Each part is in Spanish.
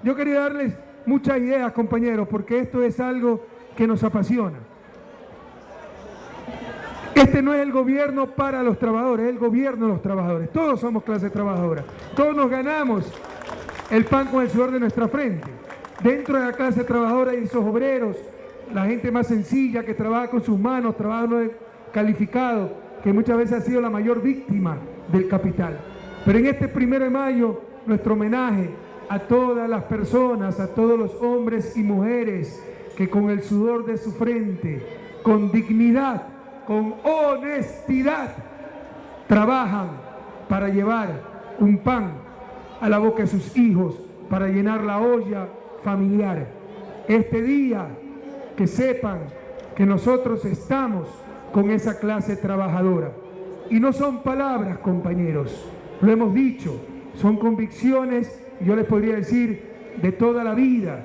Yo quería darles muchas ideas, compañeros, porque esto es algo que nos apasiona. Este no es el gobierno para los trabajadores, es el gobierno de los trabajadores. Todos somos clase trabajadora. Todos nos ganamos el pan con el sudor de nuestra frente. Dentro de la clase trabajadora hay esos obreros, la gente más sencilla que trabaja con sus manos, trabaja no calificado, que muchas veces ha sido la mayor víctima del capital. Pero en este 1 de mayo, nuestro homenaje a todas las personas, a todos los hombres y mujeres que con el sudor de su frente, con dignidad, con honestidad, trabajan para llevar un pan a la boca de sus hijos, para llenar la olla familiar. Este día, que sepan que nosotros estamos con esa clase trabajadora. Y no son palabras, compañeros, lo hemos dicho, son convicciones, yo les podría decir, de toda la vida,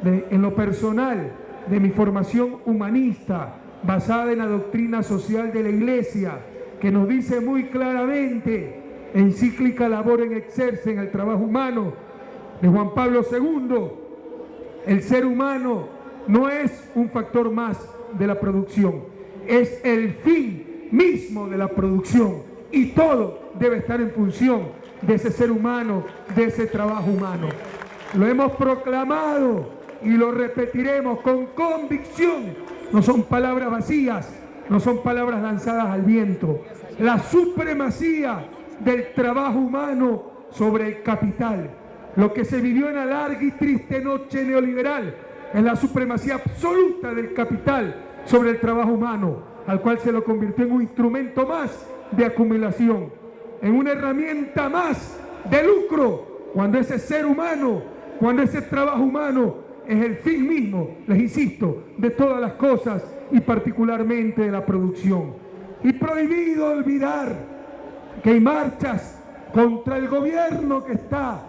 en lo personal, de mi formación humanista, basada en la doctrina social de la Iglesia, que nos dice muy claramente, encíclica Labor Exercens, en el trabajo humano, de Juan Pablo II, el ser humano no es un factor más de la producción, es el fin mismo de la producción, y todo debe estar en función de ese ser humano, de ese trabajo humano. Lo hemos proclamado y lo repetiremos con convicción. No son palabras vacías, no son palabras lanzadas al viento. La supremacía del trabajo humano sobre el capital. Lo que se vivió en la larga y triste noche neoliberal es la supremacía absoluta del capital sobre el trabajo humano, al cual se lo convirtió en un instrumento más de acumulación, en una herramienta más de lucro, cuando ese ser humano, cuando ese trabajo humano es el fin mismo, les insisto, de todas las cosas y particularmente de la producción. Y prohibido olvidar que hay marchas contra el gobierno que está,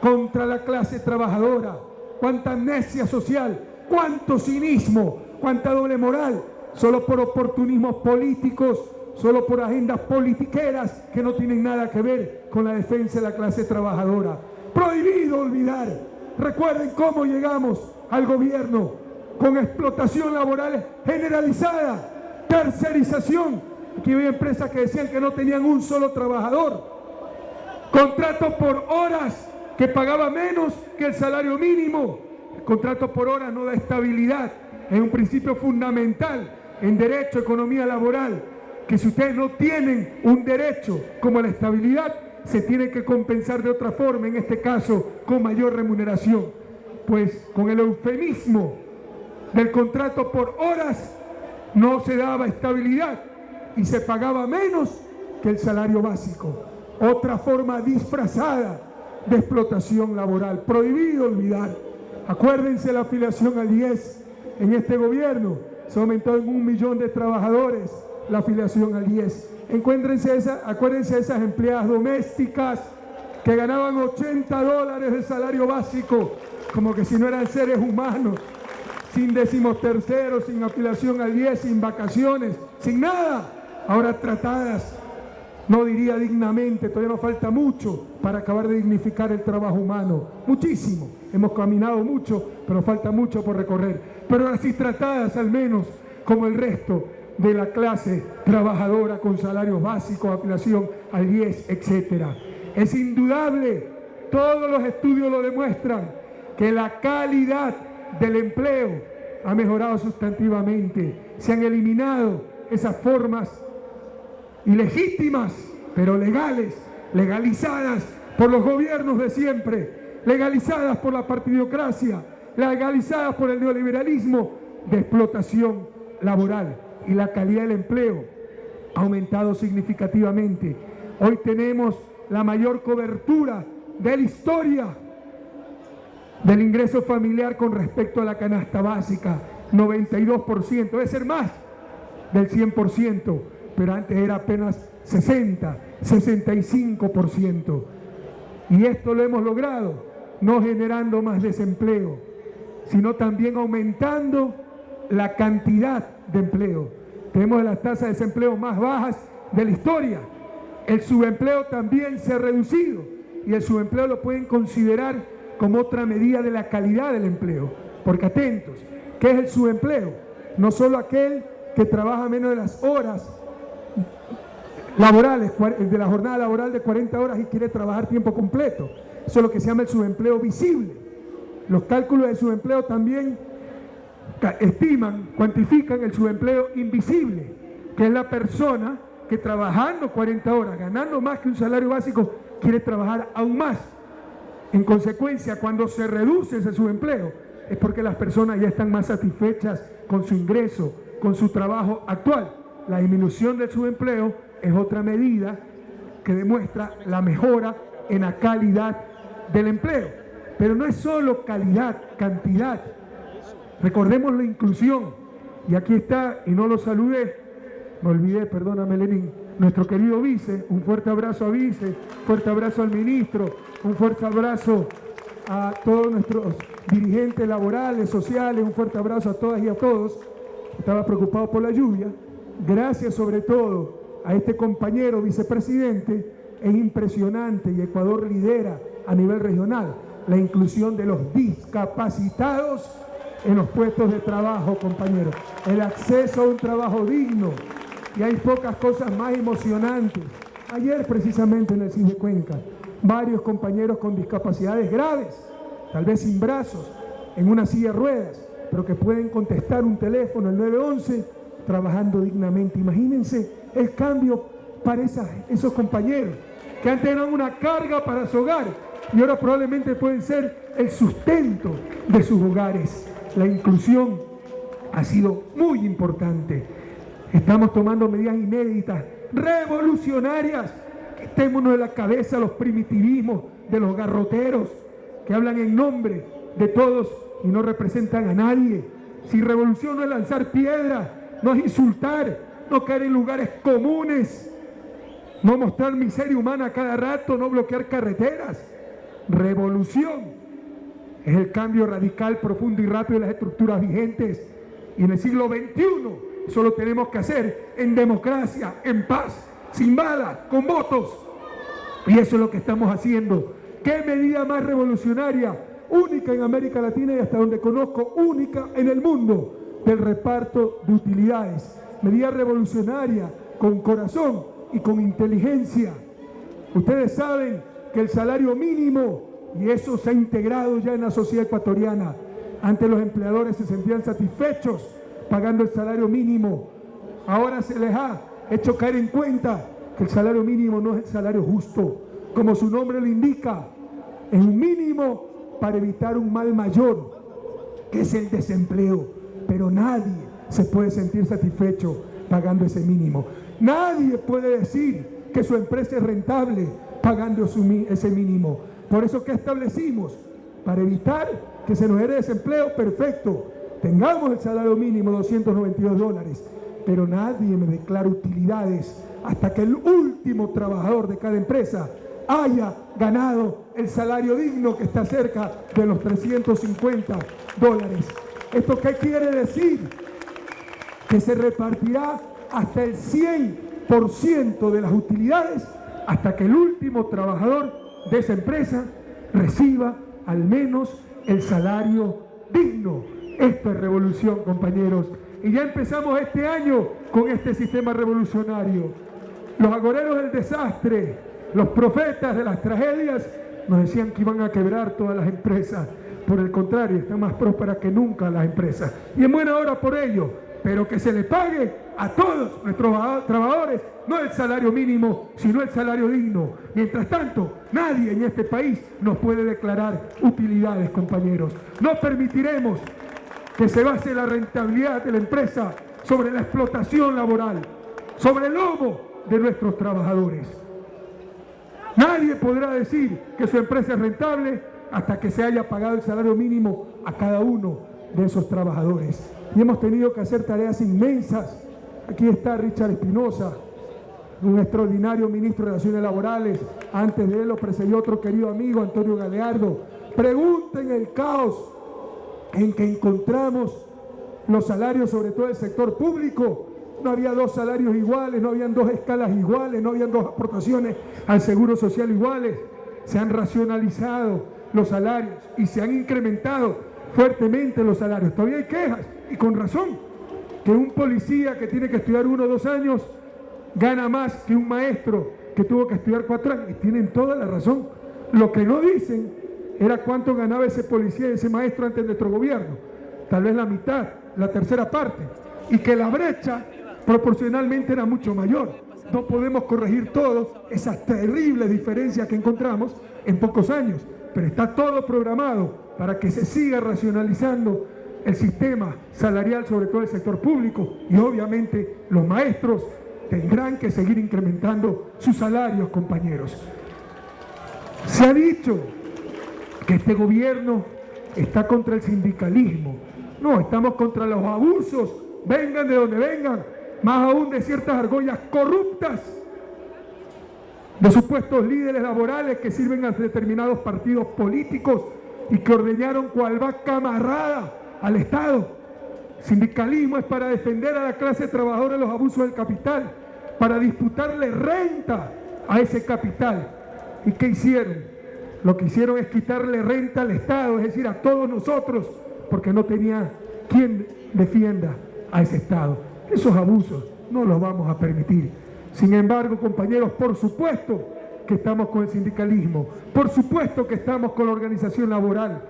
contra la clase trabajadora. Cuánta amnesia social, cuánto cinismo, cuánta doble moral, solo por oportunismos políticos, solo por agendas politiqueras que no tienen nada que ver con la defensa de la clase trabajadora. Prohibido olvidar. Recuerden cómo llegamos al gobierno, con explotación laboral generalizada, tercerización. Aquí había empresas que decían que no tenían un solo trabajador, contratos por horas que pagaba menos que el salario mínimo. El contrato por horas no da estabilidad, es un principio fundamental en derecho, economía laboral, que si ustedes no tienen un derecho como la estabilidad, se tiene que compensar de otra forma, en este caso con mayor remuneración. Pues con el eufemismo del contrato por horas no se daba estabilidad y se pagaba menos que el salario básico. Otra forma disfrazada de explotación laboral. Prohibido olvidar. Acuérdense la afiliación al IES en este gobierno. Se aumentó en 1 millón de trabajadores la afiliación al IES. Acuérdense de esas empleadas domésticas que ganaban $80 de salario básico, como que si no eran seres humanos, sin 13º, sin afiliación al IES, sin vacaciones, sin nada. Ahora tratadas, no diría dignamente, todavía nos falta mucho para acabar de dignificar el trabajo humano. Muchísimo, hemos caminado mucho, pero falta mucho por recorrer. Pero ahora sí tratadas al menos como el resto de la clase trabajadora, con salarios básicos, afiliación al IES, etc. Es indudable, todos los estudios lo demuestran, que la calidad del empleo ha mejorado sustantivamente. Se han eliminado esas formas ilegítimas, pero legales, legalizadas por los gobiernos de siempre, legalizadas por la partidocracia, legalizadas por el neoliberalismo, de explotación laboral. Y la calidad del empleo ha aumentado significativamente. Hoy tenemos la mayor cobertura de la historia del ingreso familiar con respecto a la canasta básica, 92%, debe ser más del 100%, pero antes era apenas 60, 65%. Y esto lo hemos logrado, no generando más desempleo, sino también aumentando la cantidad de empleo. Tenemos las tasas de desempleo más bajas de la historia. El subempleo también se ha reducido, y el subempleo lo pueden considerar como otra medida de la calidad del empleo. Porque atentos, ¿qué es el subempleo? No solo aquel que trabaja menos de las horas laborales, de la jornada laboral de 40 horas y quiere trabajar tiempo completo. Eso es lo que se llama el subempleo visible. Los cálculos de subempleo también estiman, cuantifican el subempleo invisible, que es la persona que trabajando 40 horas, ganando más que un salario básico, quiere trabajar aún más. En consecuencia, cuando se reduce ese subempleo, es porque las personas ya están más satisfechas con su ingreso, con su trabajo actual. La disminución del subempleo es otra medida que demuestra la mejora en la calidad del empleo. Pero no es solo calidad, cantidad. Recordemos la inclusión. Y aquí está, y no lo saludé, me olvidé, perdóname Lenín, nuestro querido vice, un fuerte abrazo a vice, fuerte abrazo al ministro, un fuerte abrazo a todos nuestros dirigentes laborales, sociales, un fuerte abrazo a todas y a todos. Estaba preocupado por la lluvia. Gracias sobre todo a este compañero vicepresidente, es impresionante y Ecuador lidera a nivel regional la inclusión de los discapacitados en los puestos de trabajo, compañeros. El acceso a un trabajo digno. Y hay pocas cosas más emocionantes. Ayer precisamente en el CIS de Cuenca, varios compañeros con discapacidades graves, tal vez sin brazos, en una silla de ruedas, pero que pueden contestar un teléfono, el 911, trabajando dignamente. Imagínense el cambio para esos compañeros que antes eran una carga para su hogar y ahora probablemente pueden ser el sustento de sus hogares. La inclusión ha sido muy importante. Estamos tomando medidas inéditas, revolucionarias. Quitémonos de la cabeza los primitivismos de los garroteros que hablan en nombre de todos y no representan a nadie. Si revolución no es lanzar piedras, no es insultar, no caer en lugares comunes, no mostrar miseria humana a cada rato, no bloquear carreteras. Revolución es el cambio radical, profundo y rápido de las estructuras vigentes. Y en el siglo XXI eso lo tenemos que hacer en democracia, en paz, sin balas, con votos. Y eso es lo que estamos haciendo. ¿Qué medida más revolucionaria? Única en América Latina y hasta donde conozco, única en el mundo, del reparto de utilidades. Medida revolucionaria, con corazón y con inteligencia. Ustedes saben que el salario mínimo, y eso se ha integrado ya en la sociedad ecuatoriana, antes los empleadores se sentían satisfechos pagando el salario mínimo. Ahora se les ha hecho caer en cuenta que el salario mínimo no es el salario justo. Como su nombre lo indica, es un mínimo para evitar un mal mayor, que es el desempleo. Pero nadie se puede sentir satisfecho pagando ese mínimo. Nadie puede decir que su empresa es rentable pagando ese mínimo. Por eso, ¿qué establecimos? Para evitar que se nos genere desempleo, perfecto. Tengamos el salario mínimo, $292, pero nadie me declara utilidades hasta que el último trabajador de cada empresa haya ganado el salario digno que está cerca de los $350. ¿Esto qué quiere decir? Que se repartirá hasta el 100% de las utilidades hasta que el último trabajador de esa empresa reciba al menos el salario digno. Esto es revolución, compañeros. Y ya empezamos este año con este sistema revolucionario. Los agoreros del desastre, los profetas de las tragedias, nos decían que iban a quebrar todas las empresas. Por el contrario, están más prósperas que nunca las empresas. Y en buena hora por ello, pero que se le pague a todos nuestros trabajadores, no el salario mínimo, sino el salario digno. Mientras tanto, nadie en este país nos puede declarar utilidades, compañeros. No permitiremos que se base la rentabilidad de la empresa sobre la explotación laboral, sobre el lomo de nuestros trabajadores. Nadie podrá decir que su empresa es rentable hasta que se haya pagado el salario mínimo a cada uno de esos trabajadores. Y hemos tenido que hacer tareas inmensas. Aquí está Richard Espinosa, un extraordinario ministro de Relaciones Laborales. Antes de él lo precedió otro querido amigo, Antonio Galeardo. Pregunten el caos en que encontramos los salarios, sobre todo del sector público. No había dos salarios iguales, no habían dos escalas iguales, no habían dos aportaciones al seguro social iguales. Se han racionalizado, los salarios y se han incrementado fuertemente los salarios. Todavía hay quejas, y con razón, que un policía que tiene que estudiar 1 o 2 años gana más que un maestro que tuvo que estudiar 4 años. Y tienen toda la razón. Lo que no dicen era cuánto ganaba ese policía y ese maestro antes de nuestro gobierno. Tal vez la mitad, la tercera parte. Y que la brecha proporcionalmente era mucho mayor. No podemos corregir todo esas terribles diferencias que encontramos en pocos años, pero está todo programado para que se siga racionalizando el sistema salarial, sobre todo el sector público, y obviamente los maestros tendrán que seguir incrementando sus salarios, compañeros. Se ha dicho que este gobierno está contra el sindicalismo. No, estamos contra los abusos, vengan de donde vengan, más aún de ciertas argollas corruptas, de supuestos líderes laborales que sirven a determinados partidos políticos y que ordeñaron cual vaca amarrada al Estado. Sindicalismo es para defender a la clase trabajadora de los abusos del capital, para disputarle renta a ese capital. ¿Y qué hicieron? Lo que hicieron es quitarle renta al Estado, es decir, a todos nosotros, porque no tenía quien defienda a ese Estado. Esos abusos no los vamos a permitir. Sin embargo, compañeros, por supuesto que estamos con el sindicalismo, por supuesto que estamos con la organización laboral,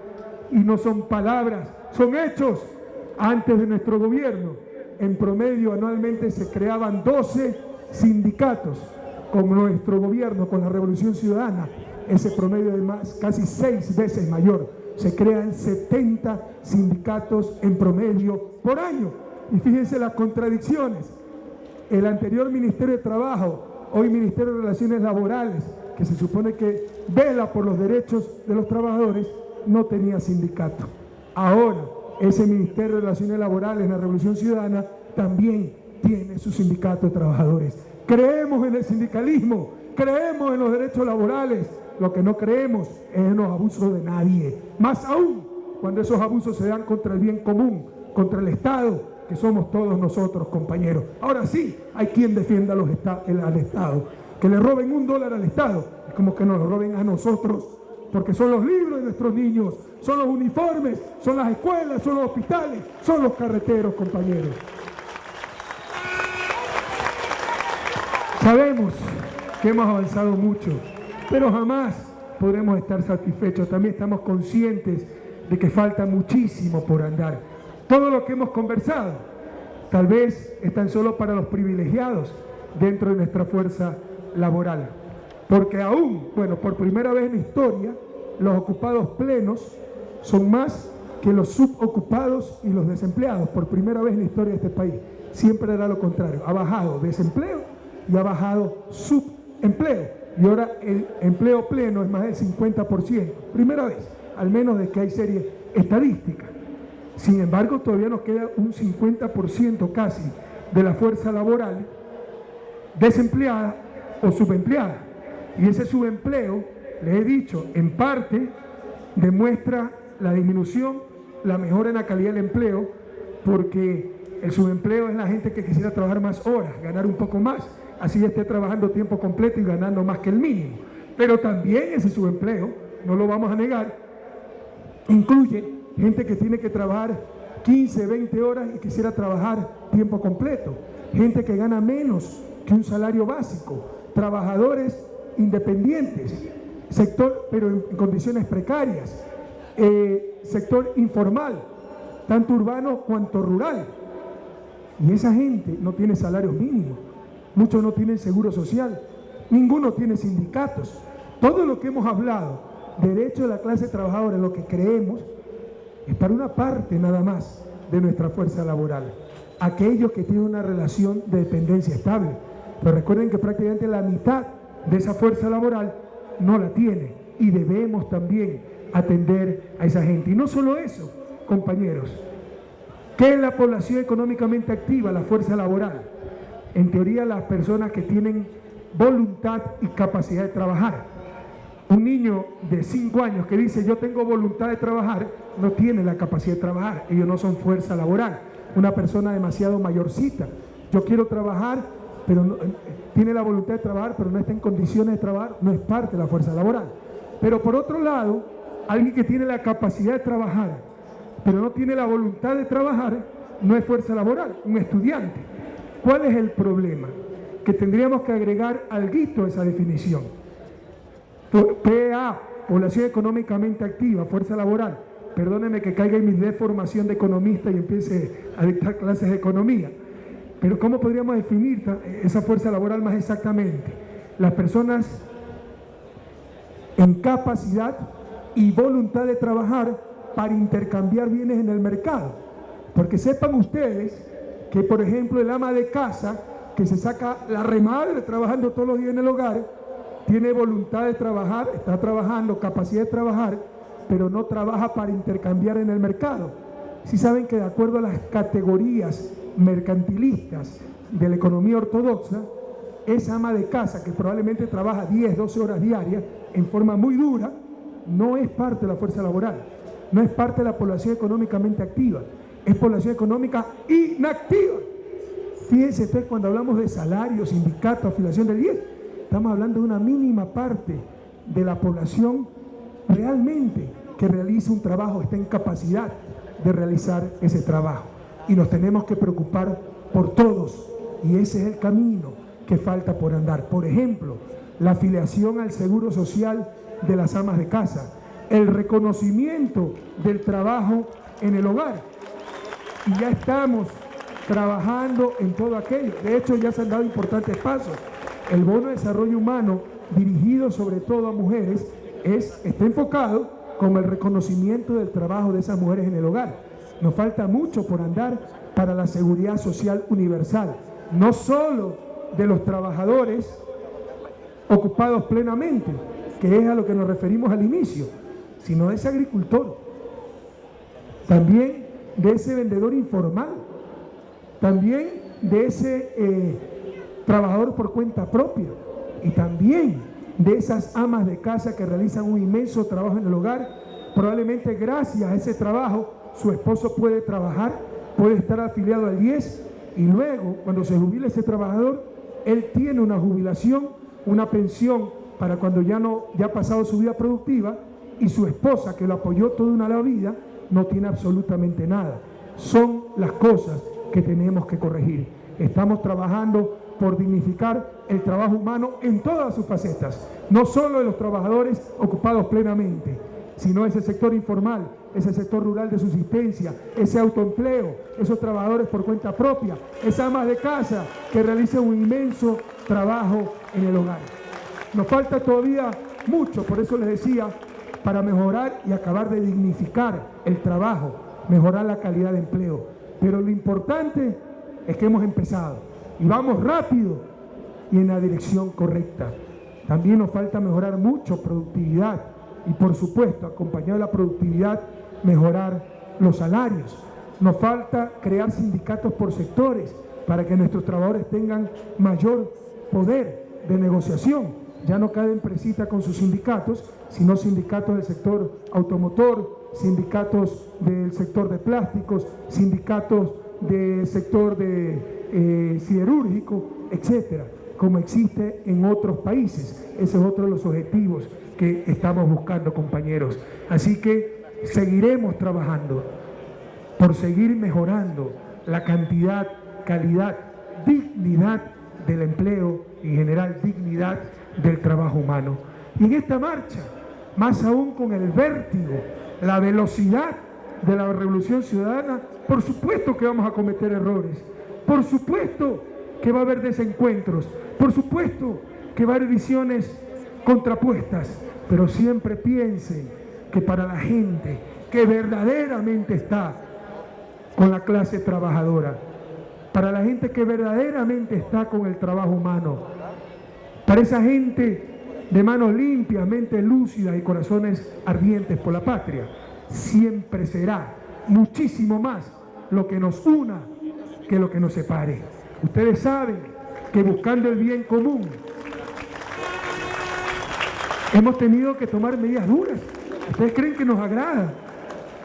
y no son palabras, son hechos. Antes de nuestro gobierno, en promedio anualmente se creaban 12 sindicatos. Con nuestro gobierno, con la Revolución Ciudadana, ese promedio es más, casi 6 veces mayor. Se crean 70 sindicatos en promedio por año. Y fíjense las contradicciones. El anterior Ministerio de Trabajo, hoy Ministerio de Relaciones Laborales, que se supone que vela por los derechos de los trabajadores, no tenía sindicato. Ahora, ese Ministerio de Relaciones Laborales en la Revolución Ciudadana también tiene su sindicato de trabajadores. Creemos en el sindicalismo, creemos en los derechos laborales. Lo que no creemos es en los abusos de nadie. Más aún, cuando esos abusos se dan contra el bien común, contra el Estado, que somos todos nosotros, compañeros. Ahora sí, hay quien defienda al Estado. Que le roben $1 al Estado, es como que nos lo roben a nosotros, porque son los libros de nuestros niños, son los uniformes, son las escuelas, son los hospitales, son los carreteros, compañeros. Sabemos que hemos avanzado mucho, pero jamás podremos estar satisfechos. También estamos conscientes de que falta muchísimo por andar. Todo lo que hemos conversado, tal vez es tan solo para los privilegiados dentro de nuestra fuerza laboral. Porque aún, bueno, por primera vez en la historia, los ocupados plenos son más que los subocupados y los desempleados. Por primera vez en la historia de este país. Siempre era lo contrario. Ha bajado desempleo y ha bajado subempleo. Y ahora el empleo pleno es más del 50%. Primera vez, al menos de que hay serie estadística. Sin embargo, todavía nos queda un 50% casi de la fuerza laboral desempleada o subempleada. Y ese subempleo, les he dicho, en parte demuestra la disminución, la mejora en la calidad del empleo, porque el subempleo es la gente que quisiera trabajar más horas, ganar un poco más, así esté trabajando tiempo completo y ganando más que el mínimo. Pero también ese subempleo, no lo vamos a negar, incluye gente que tiene que trabajar 15, 20 horas y quisiera trabajar tiempo completo. Gente que gana menos que un salario básico. Trabajadores independientes. Sector, pero en condiciones precarias. Sector informal, tanto urbano cuanto rural. Y esa gente no tiene salarios mínimos. Muchos no tienen seguro social. Ninguno tiene sindicatos. Todo lo que hemos hablado, derecho de la clase trabajadora, lo que creemos, es para una parte nada más de nuestra fuerza laboral. Aquellos que tienen una relación de dependencia estable. Pero recuerden que prácticamente la mitad de esa fuerza laboral no la tiene. Y debemos también atender a esa gente. Y no solo eso, compañeros. ¿Qué es la población económicamente activa? La fuerza laboral. En teoría, las personas que tienen voluntad y capacidad de trabajar. Un niño de 5 años que dice yo tengo voluntad de trabajar, no tiene la capacidad de trabajar, ellos no son fuerza laboral. Una persona demasiado mayorcita, yo quiero trabajar, pero no, tiene la voluntad de trabajar, pero no está en condiciones de trabajar, no es parte de la fuerza laboral. Pero por otro lado, alguien que tiene la capacidad de trabajar, pero no tiene la voluntad de trabajar, no es fuerza laboral, un estudiante. ¿Cuál es el problema? Que tendríamos que agregar algo a esa definición. PA, población económicamente activa, fuerza laboral. Perdónenme que caiga en mi deformación de economista y empiece a dictar clases de economía. Pero ¿cómo podríamos definir esa fuerza laboral más exactamente? Las personas en capacidad y voluntad de trabajar para intercambiar bienes en el mercado. Porque sepan ustedes que, por ejemplo, el ama de casa que se saca la remadre trabajando todos los días en el hogar, tiene voluntad de trabajar, está trabajando, capacidad de trabajar, pero no trabaja para intercambiar en el mercado. Si saben que de acuerdo a las categorías mercantilistas de la economía ortodoxa, esa ama de casa que probablemente trabaja 10, 12 horas diarias en forma muy dura, no es parte de la fuerza laboral, no es parte de la población económicamente activa, es población económica inactiva. Fíjense ustedes, cuando hablamos de salarios, sindicatos, afiliación del IES, estamos hablando de una mínima parte de la población realmente que realiza un trabajo, está en capacidad de realizar ese trabajo. Y nos tenemos que preocupar por todos, y ese es el camino que falta por andar. Por ejemplo, la afiliación al Seguro Social de las amas de casa, el reconocimiento del trabajo en el hogar. Y ya estamos trabajando en todo aquello. De hecho, ya se han dado importantes pasos. El bono de desarrollo humano, dirigido sobre todo a mujeres, está enfocado como el reconocimiento del trabajo de esas mujeres en el hogar. Nos falta mucho por andar para la seguridad social universal, no solo de los trabajadores ocupados plenamente, que es a lo que nos referimos al inicio, sino de ese agricultor, también de ese vendedor informal, también de ese trabajador por cuenta propia, y también de esas amas de casa que realizan un inmenso trabajo en el hogar. Probablemente gracias a ese trabajo su esposo puede trabajar, puede estar afiliado al IES, y luego cuando se jubile ese trabajador, él tiene una jubilación, una pensión para cuando ya ha pasado su vida productiva, y su esposa, que lo apoyó toda una vida, no tiene absolutamente nada. Son las cosas que tenemos que corregir. Estamos trabajando por dignificar el trabajo humano en todas sus facetas, no solo de los trabajadores ocupados plenamente, sino ese sector informal, ese sector rural de subsistencia, ese autoempleo, esos trabajadores por cuenta propia, esas amas de casa que realizan un inmenso trabajo en el hogar. Nos falta todavía mucho, por eso les decía, para mejorar y acabar de dignificar el trabajo, mejorar la calidad de empleo. Pero lo importante es que hemos empezado y vamos rápido y en la dirección correcta. También nos falta mejorar mucho productividad y, por supuesto, acompañado de la productividad, mejorar los salarios. Nos falta crear sindicatos por sectores para que nuestros trabajadores tengan mayor poder de negociación. Ya no cada empresita con sus sindicatos, sino sindicatos del sector automotor, sindicatos del sector de plásticos, sindicatos del sector de siderúrgico, etcétera, como existe en otros países. Ese es otro de los objetivos que estamos buscando, compañeros. Así que seguiremos trabajando por seguir mejorando la cantidad, calidad, dignidad del empleo y en general dignidad del trabajo humano. Y en esta marcha, más aún con el vértigo, la velocidad de la revolución ciudadana, por supuesto que vamos a cometer errores, por supuesto que va a haber desencuentros, por supuesto que va a haber visiones contrapuestas, pero siempre piensen que para la gente que verdaderamente está con la clase trabajadora, para la gente que verdaderamente está con el trabajo humano, para esa gente de manos limpias, mentes lúcidas y corazones ardientes por la patria, siempre será muchísimo más lo que nos una que lo que nos separe. Ustedes saben que buscando el bien común hemos tenido que tomar medidas duras. ¿Ustedes creen que nos agrada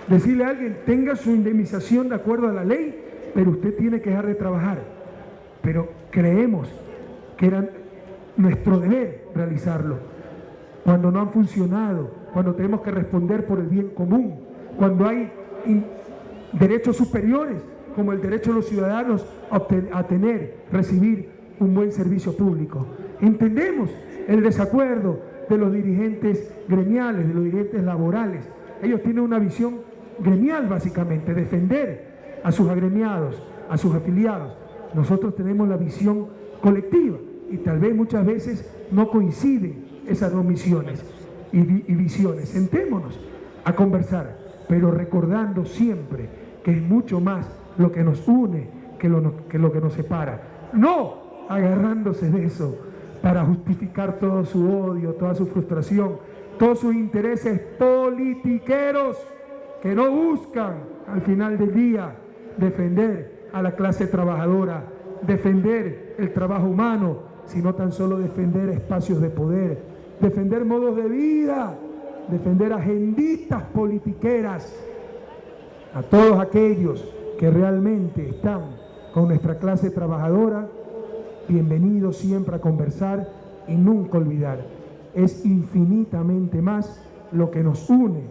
decirle a alguien, tenga su indemnización de acuerdo a la ley, pero usted tiene que dejar de trabajar? Pero creemos que era nuestro deber realizarlo. Cuando no han funcionado cuando tenemos que responder por el bien común, cuando hay derechos superiores, como el derecho de los ciudadanos a recibir un buen servicio público. Entendemos el desacuerdo de los dirigentes gremiales, de los dirigentes laborales. Ellos tienen una visión gremial, básicamente, defender a sus agremiados, a sus afiliados. Nosotros tenemos la visión colectiva y tal vez muchas veces no coinciden esas dos misiones y visiones. Sentémonos a conversar, pero recordando siempre que es mucho más lo que nos une que lo que nos separa. No agarrándose de eso para justificar todo su odio, toda su frustración, todos sus intereses politiqueros que no buscan al final del día defender a la clase trabajadora, defender el trabajo humano, sino tan solo defender espacios de poder, defender modos de vida, defender agenditas politiqueras. A todos aquellos que realmente están con nuestra clase trabajadora, bienvenidos siempre a conversar y nunca olvidar. Es infinitamente más lo que nos une,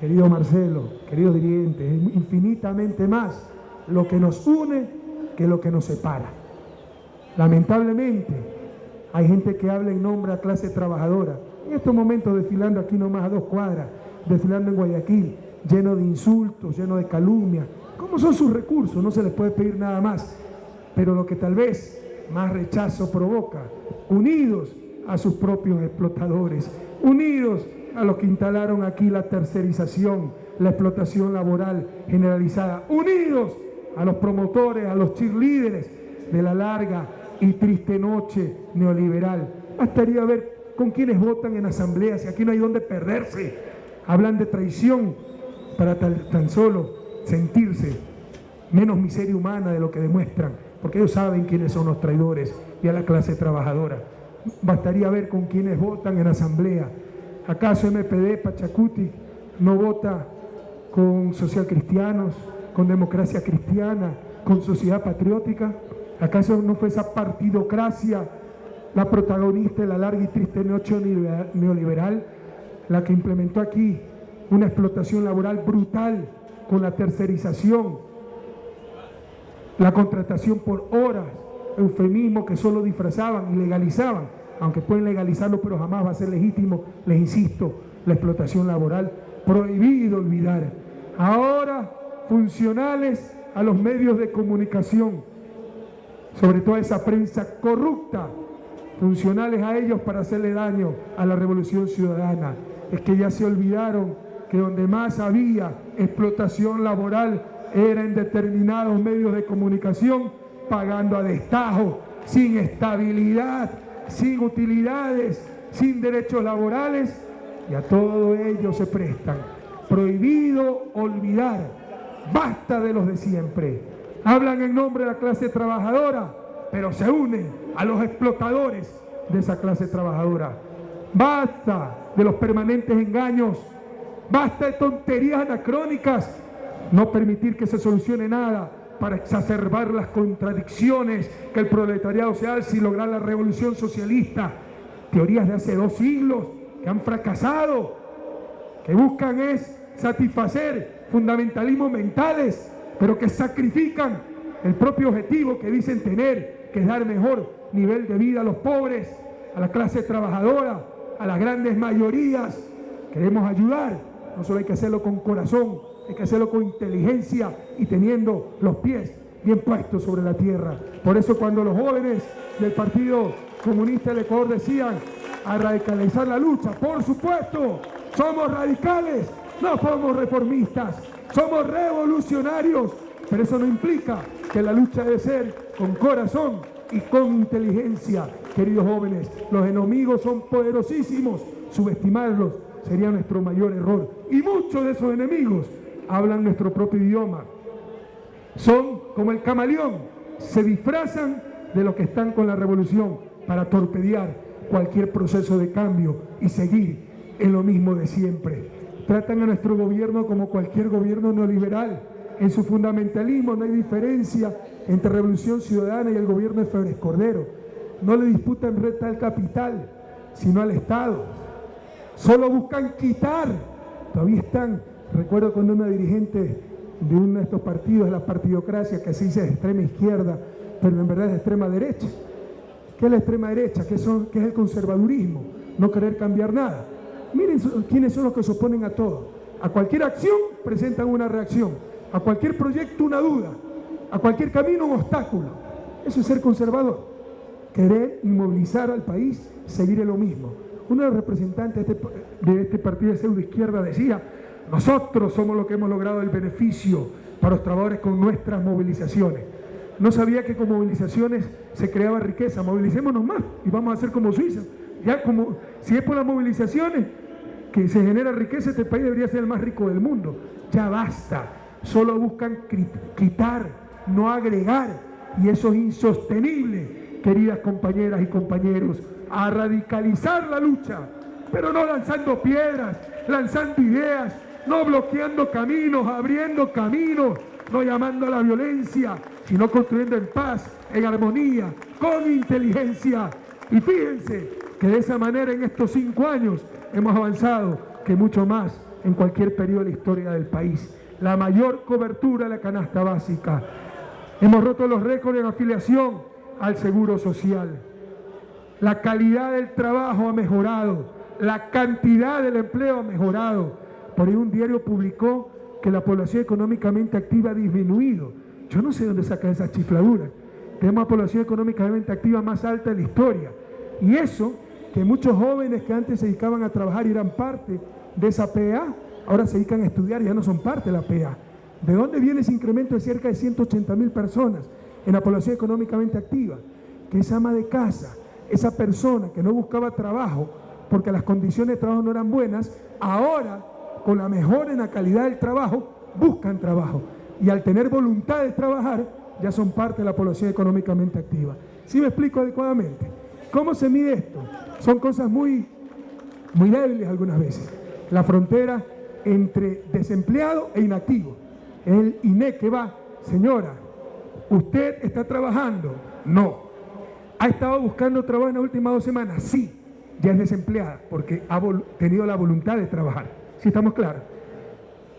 querido Marcelo, querido dirigente, es infinitamente más lo que nos une que lo que nos separa. Lamentablemente, hay gente que habla en nombre de la clase trabajadora. En estos momentos desfilando aquí nomás a 2 cuadras, desfilando en Guayaquil, lleno de insultos, lleno de calumnias. ¿Cómo son sus recursos? No se les puede pedir nada más. Pero lo que tal vez más rechazo provoca, unidos a sus propios explotadores, unidos a los que instalaron aquí la tercerización, la explotación laboral generalizada, unidos a los promotores, a los cheerleaders de la larga y triste noche neoliberal. Bastaría ver con quienes votan en asambleas, y aquí no hay donde perderse. Hablan de traición para tan solo sentirse menos miseria humana de lo que demuestran, porque ellos saben quiénes son los traidores y a la clase trabajadora. Bastaría ver con quienes votan en asamblea. ¿Acaso MPD, Pachacuti, no vota con social cristianos, con democracia cristiana, con sociedad patriótica? ¿Acaso no fue esa partidocracia la protagonista de la larga y triste noche neoliberal, la que implementó aquí una explotación laboral brutal con la tercerización, la contratación por horas, eufemismo que solo disfrazaban y legalizaban, aunque pueden legalizarlo, pero jamás va a ser legítimo, les insisto, la explotación laboral? Prohibido olvidar. Ahora, funcionales a los medios de comunicación, sobre todo a esa prensa corrupta, funcionales a ellos para hacerle daño a la revolución ciudadana. Es que ya se olvidaron que donde más había explotación laboral era en determinados medios de comunicación, pagando a destajo, sin estabilidad, sin utilidades, sin derechos laborales, y a todo ello se prestan. Prohibido olvidar. Basta de los de siempre. Hablan en nombre de la clase trabajadora, pero se unen a los explotadores de esa clase trabajadora. Basta de los permanentes engaños. Basta de tonterías anacrónicas. No permitir que se solucione nada para exacerbar las contradicciones que el proletariado se alza y lograr la revolución socialista. Teorías de hace 2 siglos que han fracasado, que buscan es satisfacer fundamentalismos mentales, pero que sacrifican el propio objetivo que dicen tener, que es dar mejor nivel de vida a los pobres, a la clase trabajadora, a las grandes mayorías. Queremos ayudar, no solo hay que hacerlo con corazón, hay que hacerlo con inteligencia y teniendo los pies bien puestos sobre la tierra. Por eso cuando los jóvenes del Partido Comunista del Ecuador decían a radicalizar la lucha, por supuesto, somos radicales, no somos reformistas, somos revolucionarios, pero eso no implica que la lucha debe ser con corazón y con inteligencia. Queridos jóvenes, los enemigos son poderosísimos, subestimarlos sería nuestro mayor error, y muchos de esos enemigos hablan nuestro propio idioma, son como el camaleón, se disfrazan de los que están con la revolución para torpedear cualquier proceso de cambio y seguir en lo mismo de siempre. Tratan a nuestro gobierno como cualquier gobierno neoliberal. En su fundamentalismo no hay diferencia entre Revolución Ciudadana y el gobierno de Febres Cordero. No le disputan renta al capital, sino al Estado. solo buscan quitar. Todavía están, recuerdo cuando una dirigente de uno de estos partidos, la partidocracia, que se dice de extrema izquierda, pero en verdad es de extrema derecha. ¿Qué es la extrema derecha? ¿Qué es el conservadurismo? No querer cambiar nada. Miren quiénes son los que se oponen a todo. A cualquier acción presentan una reacción, a cualquier proyecto una duda, a cualquier camino un obstáculo. Eso es ser conservador. Querer inmovilizar al país, seguir en lo mismo. Uno de los representantes de este partido de pseudo izquierda decía: nosotros somos los que hemos logrado el beneficio para los trabajadores con nuestras movilizaciones. No sabía que con movilizaciones se creaba riqueza. Movilicémonos más y vamos a ser como Suiza. Ya como, si es por las movilizaciones que se genera riqueza, este país debería ser el más rico del mundo. Ya basta. Solo buscan quitar, no agregar. Y eso es insostenible, queridas compañeras y compañeros. A radicalizar la lucha, pero no lanzando piedras, lanzando ideas, no bloqueando caminos, abriendo caminos, no llamando a la violencia, sino construyendo en paz, en armonía, con inteligencia. Y fíjense que de esa manera en estos 5 años hemos avanzado que mucho más en cualquier periodo de la historia del país. La mayor cobertura de la canasta básica. Hemos roto los récords en afiliación al Seguro Social. La calidad del trabajo ha mejorado, la cantidad del empleo ha mejorado. Por ahí un diario publicó que la población económicamente activa ha disminuido. Yo no sé dónde sacan esas chifladuras. Tenemos la población económicamente activa más alta de la historia. Y eso, que muchos jóvenes que antes se dedicaban a trabajar y eran parte de esa PA, ahora se dedican a estudiar y ya no son parte de la PA. ¿De dónde viene ese incremento de cerca de 180.000 personas en la población económicamente activa? Que es ama de casa, esa persona que no buscaba trabajo porque las condiciones de trabajo no eran buenas, ahora con la mejora en la calidad del trabajo, buscan trabajo. Y al tener voluntad de trabajar, ya son parte de la población económicamente activa. ¿Sí me explico adecuadamente? ¿Cómo se mide esto? Son cosas muy débiles algunas veces. La frontera entre desempleado e inactivo. El INE que va: señora, ¿usted está trabajando? No. ¿Ha estado buscando trabajo en las últimas 2 semanas? Sí. Ya es desempleada porque ha tenido la voluntad de trabajar. ¿Sí estamos claros?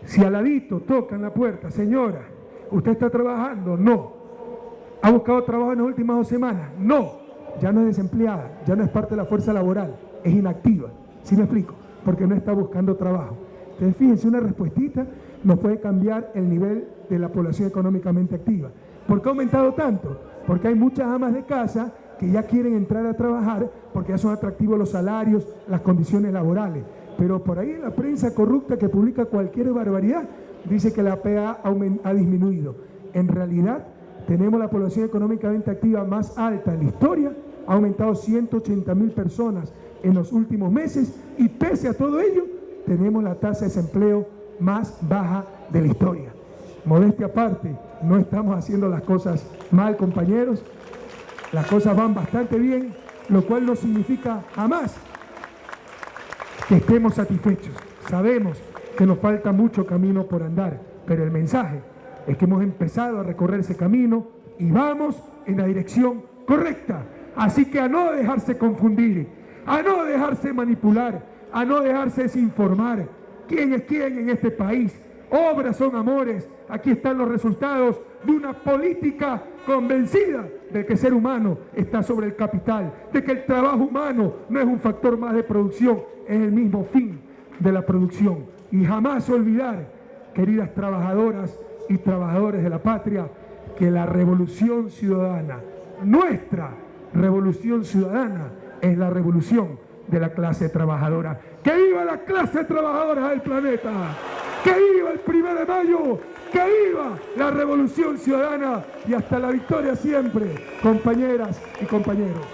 Si al ladito tocan la puerta: señora, ¿usted está trabajando? No. ¿Ha buscado trabajo en las últimas 2 semanas? No. Ya no es desempleada, ya no es parte de la fuerza laboral, es inactiva. ¿Sí me explico? Porque no está buscando trabajo. Entonces, fíjense, una respuestita nos puede cambiar el nivel de la población económicamente activa. ¿Por qué ha aumentado tanto? Porque hay muchas amas de casa que ya quieren entrar a trabajar porque ya son atractivos los salarios, las condiciones laborales. Pero por ahí en la prensa corrupta que publica cualquier barbaridad, dice que la PA ha disminuido. En realidad, tenemos la población económicamente activa más alta en la historia, ha aumentado 180.000 personas en los últimos meses y pese a todo ello, tenemos la tasa de desempleo más baja de la historia. Modestia aparte, no estamos haciendo las cosas mal, compañeros. Las cosas van bastante bien, lo cual no significa jamás que estemos satisfechos. Sabemos que nos falta mucho camino por andar, pero el mensaje es que hemos empezado a recorrer ese camino y vamos en la dirección correcta. Así que a no dejarse confundir, a no dejarse manipular, a no dejarse desinformar. ¿Quién es quién en este país? Obras son amores. Aquí están los resultados de una política convencida de que el ser humano está sobre el capital, de que el trabajo humano no es un factor más de producción, es el mismo fin de la producción. Y jamás olvidar, queridas trabajadoras y trabajadores de la patria, que la revolución ciudadana, nuestra revolución ciudadana, es la revolución de la clase trabajadora. ¡Que viva la clase trabajadora del planeta! ¡Que viva el 1 de mayo! ¡Que viva la revolución ciudadana! Y hasta la victoria siempre, compañeras y compañeros.